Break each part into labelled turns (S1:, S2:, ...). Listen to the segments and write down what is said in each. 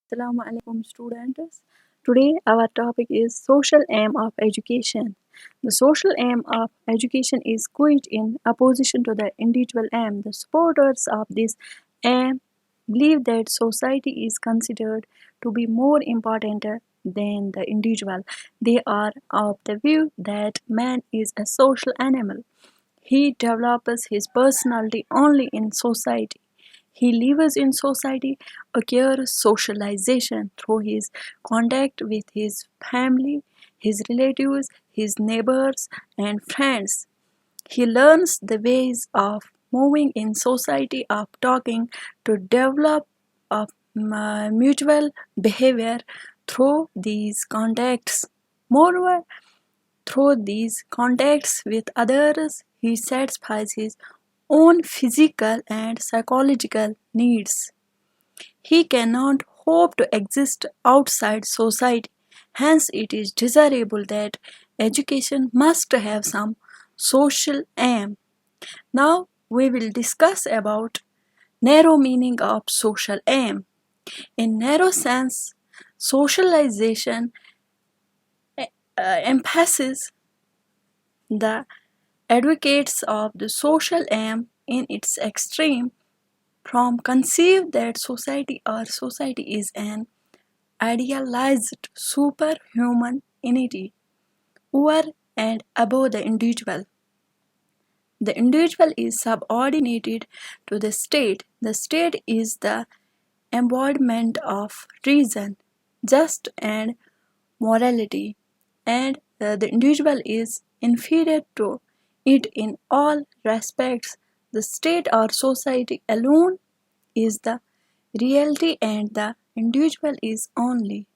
S1: Assalamu alaikum students. Today our topic is social aim of education. The social aim of education is quite in opposition to the individual aim. The supporters of this aim believe that society is considered to be more important than the individual. They are of the view that man is a social animal. He develops his personality only in society. He lives in society, acquires socialization through his contact with his family, his relatives, his neighbors, and friends. He learns the ways of moving in society, of talking, to develop of mutual behavior through these contacts. Moreover, through these contacts with others, he satisfies his own physical and psychological needs. He cannot hope to exist outside society. Hence, it is desirable that education must have some social aim. Now, we will discuss about narrow meaning of social aim. In narrow sense, socialization emphasizes the advocates of the social aim in its extreme from conceive that society is an idealized superhuman entity over and above the individual. The individual is subordinated to the state. The state is the embodiment of reason, justice, and morality, and the individual is inferior to it in all respects. The state or society alone is the reality, and the individual is only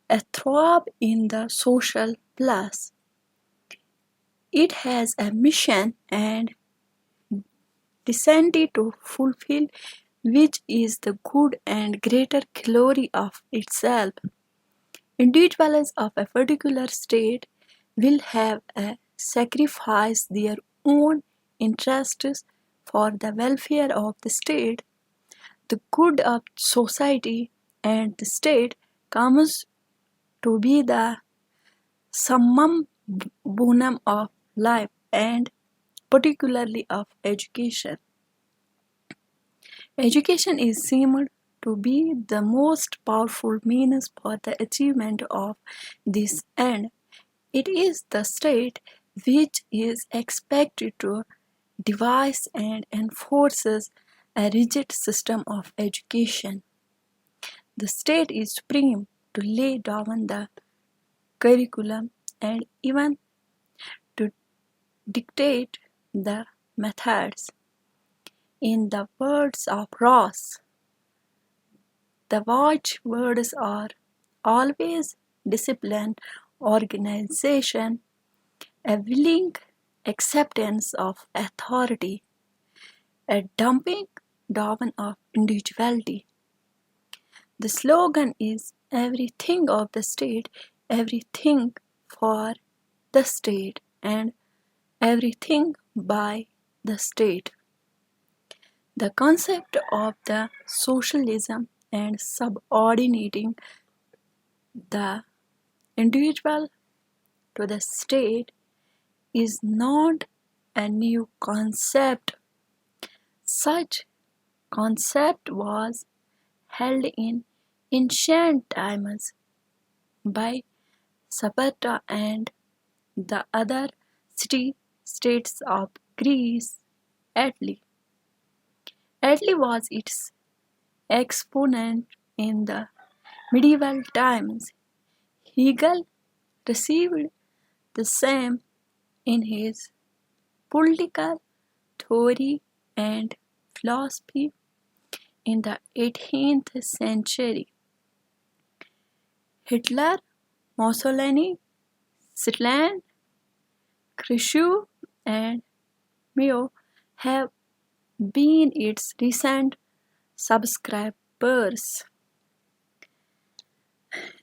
S1: a throb in the social plus. It has a mission and destiny to fulfill, which is the good and greater glory of itself. Individuals of a particular state will have to sacrifice their own interests for the welfare of the state. The good of society and the state comes to be the summum bonum of life and particularly of education. Education is seemed to be the most powerful means for the achievement of this end. It is the state which is expected to devise and enforces a rigid system of education. The state is supreme to lay down the curriculum and even to dictate the methods. In the words of Ross, the watchwords are always discipline, organization, a willing acceptance of authority, a dumping down of individuality. The slogan is everything of the state, everything for the state, and everything by the state. The concept of the socialism and subordinating the individual to the state is not a new concept. Such concept was held in ancient times by Sparta and the other city-states of Greece. Italy. Italy was its exponent in the medieval times. Hegel received the same in his political theory and philosophy in the 18th century. Hitler, Mussolini, Stalin, Khrushchev, and Mao have been its recent subscribers.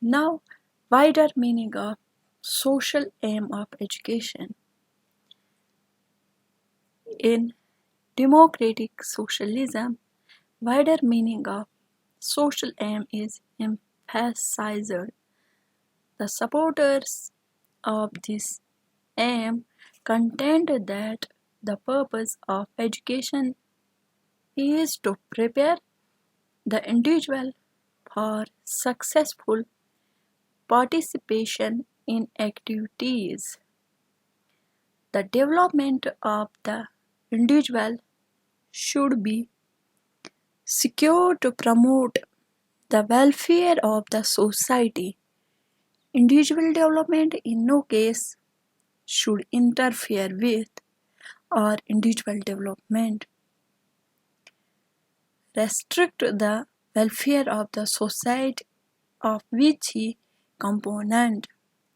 S1: Now, wider meaning of social aim of education. In democratic socialism, wider meaning of social aim is emphasized. The supporters of this aim contend that the purpose of education is to prepare the individual for successful participation in activities. The development of the individual should be secured to promote the welfare of the society. Individual development in no case should interfere with or individual development restrict the welfare of the society of which he component.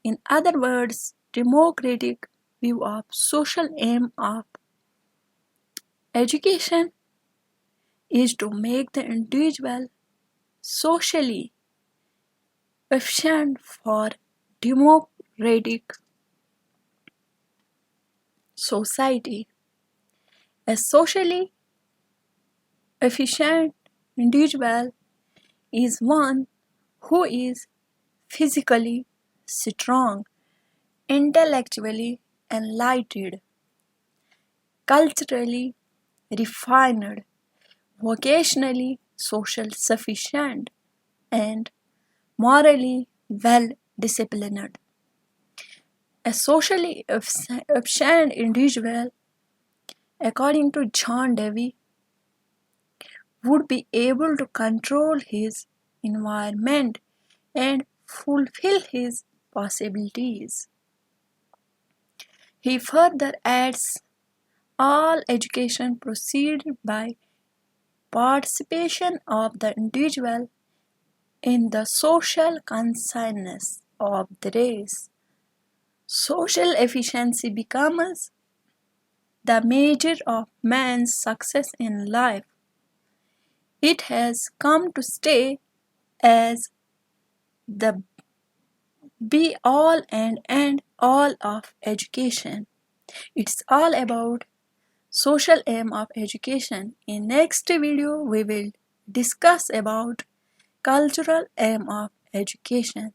S1: In other words, democratic view of social aim of education is to make the individual socially efficient for democratic society. A socially efficient individual is one who is physically strong, intellectually enlightened, culturally refined, vocationally social sufficient, and morally well disciplined. A socially efficient individual, according to John Dewey, would be able to control his environment and fulfill his possibilities. He further adds all education proceeded by participation of the individual in the social consciousness of the race. Social efficiency becomes the measure of man's success in life. It has come to stay as the be all and end all of education. It's all about social aim of education. In next video we will discuss about cultural aim of education.